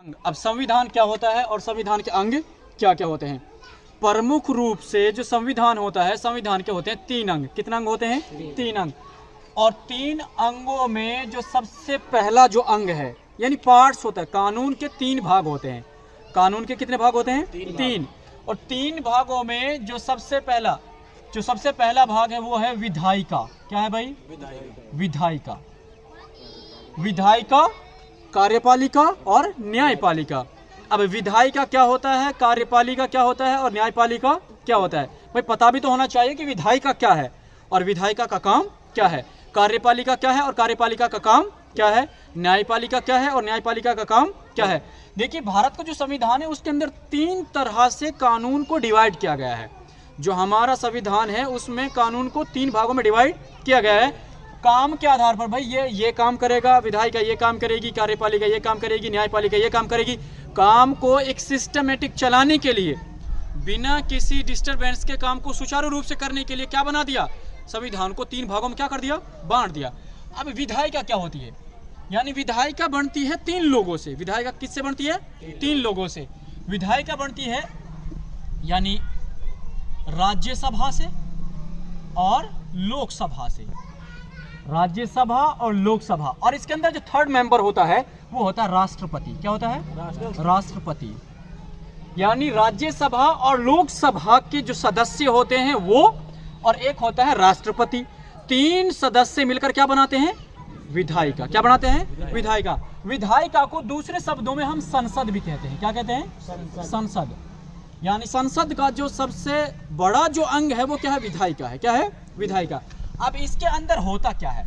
अब संविधान क्या होता है और संविधान के अंग क्या क्या होते हैं। प्रमुख रूप से जो संविधान होता है, संविधान के होते हैं 3 अंग। कितने अंग होते हैं? 3 अंग। और 3 अंगों में जो सबसे पहला जो अंग है यानी पार्ट्स होता है, कानून के 3 भाग होते हैं। कानून के कितने भाग होते हैं? 3। और 3 भागों में जो सबसे पहला भाग है वो है विधायिका। क्या है भाई? विधायिका। विधायिका, कार्यपालिका और न्यायपालिका। अब विधायिका क्या होता है, कार्यपालिका क्या होता है और न्यायपालिका क्या होता है? भाई पता भी तो होना चाहिए कि विधायिका क्या है और विधायिका का काम क्या है, कार्यपालिका क्या है और कार्यपालिका का काम क्या है, न्यायपालिका क्या है और न्यायपालिका का काम क्या है। देखिए, भारत का जो संविधान है उसके अंदर 3 तरह से कानून को डिवाइड किया गया है। जो हमारा संविधान है उसमें कानून को 3 भागों में डिवाइड किया गया है। काम के आधार पर, भाई ये काम करेगा, विधायिका ये काम करेगी, कार्यपालिका ये काम करेगी, न्यायपालिका ये काम करेगी। काम को एक सिस्टमेटिक चलाने के लिए, बिना किसी डिस्टरबेंस के काम को सुचारू रूप से करने के लिए क्या बना दिया? संविधान को 3 भागों में क्या कर दिया? बांट दिया। अब विधायिका क्या होती है? यानी विधायिका बनती है 3 लोगों से। विधायिका किससे बनती है? 3 लोगों से। विधायिका बनती है यानी राज्यसभा से और लोकसभा से। राज्यसभा और लोकसभा, और इसके अंदर जो 3rd मेंबर होता है वो होता है राष्ट्रपति। क्या होता है? राष्ट्रपति। यानी राज्यसभा और लोकसभा के जो सदस्य होते हैं वो, और एक होता है राष्ट्रपति। 3 सदस्य मिलकर क्या बनाते हैं? विधायिका। क्या बनाते हैं? विधायिका। विधायिका को दूसरे शब्दों में हम संसद भी कहते हैं। क्या कहते हैं? संसद। यानी संसद का जो सबसे बड़ा जो अंग है वो क्या है? विधायिका है। क्या है? विधायिका। अब इसके अंदर होता क्या है?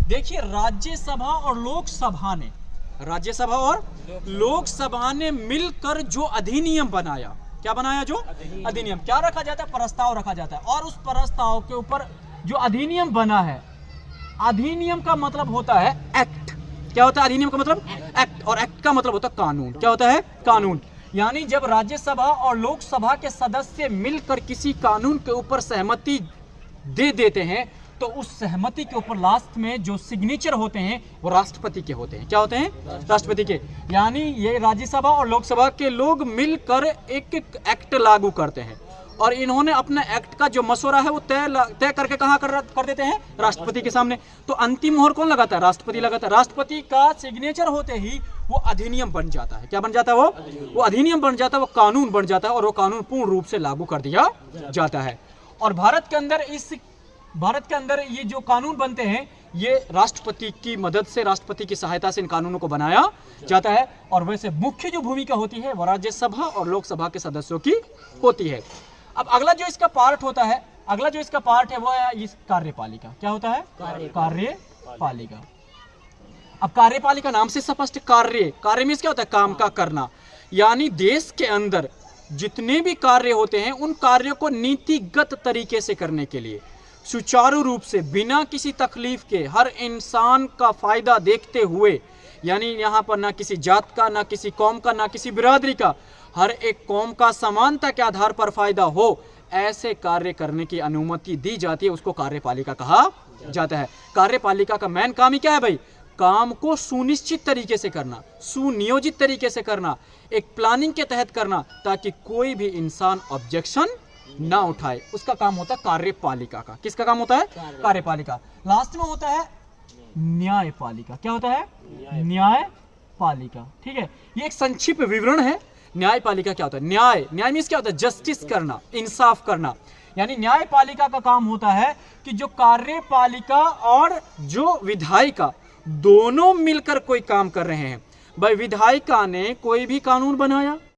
देखिए, राज्यसभा और लोकसभा ने मिलकर जो अधिनियम बनाया। क्या बनाया? जो अधिनियम। क्या रखा जाता है? प्रस्ताव रखा जाता है। और उस प्रस्ताव के ऊपर जो अधिनियम बना है, अधिनियम का मतलब होता है एक्ट। क्या होता है अधिनियम का मतलब? एक्ट। और एक्ट का मतलब होता है कानून। क्या होता है? कानून। यानी जब राज्यसभा और लोकसभा के सदस्य मिलकर किसी कानून के ऊपर सहमति दे देते हैं तो उस सहमति के ऊपर लास्ट में जो सिग्नेचर होते हैं वो राष्ट्रपति के होते हैं। क्या होते हैं? राष्ट्रपति के। यानी ये राज्यसभा और लोकसभा के लोग मिलकर एक एक्ट लागू करते हैं और इन्होंने अपना एक्ट का जो मसौदा है वो तय करके कहाँ कर देते हैं? राष्ट्रपति के सामने। तो अंतिम मोहर कौन लगाता है? राष्ट्रपति लगाता है। राष्ट्रपति का सिग्नेचर होते ही वो अधिनियम बन जाता है। क्या बन जाता है? वो अधिनियम बन जाता है, वो कानून बन जाता है और वो कानून पूर्ण रूप से लागू कर दिया जाता है। और भारत के अंदर ये जो कानून बनते हैं ये राष्ट्रपति की मदद से, राष्ट्रपति की सहायता से इन कानूनों को बनाया जाता है। और वैसे मुख्य जो भूमिका होती है वो राज्यसभा और लोकसभा के सदस्यों की होती है। अब अगला जो इसका पार्ट है वो है इस कार्यपालिका। क्या होता है? कार्यपालिका। अब कार्यपालिका नाम से स्पष्ट। कार्य में क्या होता है? काम का करना। यानी देश के अंदर जितने भी कार्य होते हैं उन कार्यों को नीतिगत तरीके से करने के लिए, सुचारू रूप से, बिना किसी तकलीफ के, हर इंसान का फायदा देखते हुए, यानी यहाँ पर ना किसी जात का, ना किसी कौम का, ना किसी बिरादरी का, हर एक कौम का समानता के आधार पर फायदा हो, ऐसे कार्य करने की अनुमति दी जाती है। उसको कार्यपालिका कहा जाता है। कार्यपालिका का मेन काम ही क्या है भाई? काम को सुनिश्चित तरीके से करना, सुनियोजित तरीके से करना, एक प्लानिंग के तहत करना ताकि कोई भी इंसान ऑब्जेक्शन ना उठाए। उसका काम होता है कार्यपालिका का। किसका काम होता है? कार्यपालिका। लास्ट में होता है न्यायपालिका। क्या होता है? न्यायपालिका। ठीक है, ये एक संक्षिप्त विवरण है। न्यायपालिका क्या होता है? न्याय मींस क्या होता है? जस्टिस करना, इंसाफ करना। यानी न्यायपालिका का काम होता है कि जो कार्यपालिका और जो विधायिका दोनों मिलकर कोई काम कर रहे हैं। भाई विधायिका ने कोई भी कानून बनाया,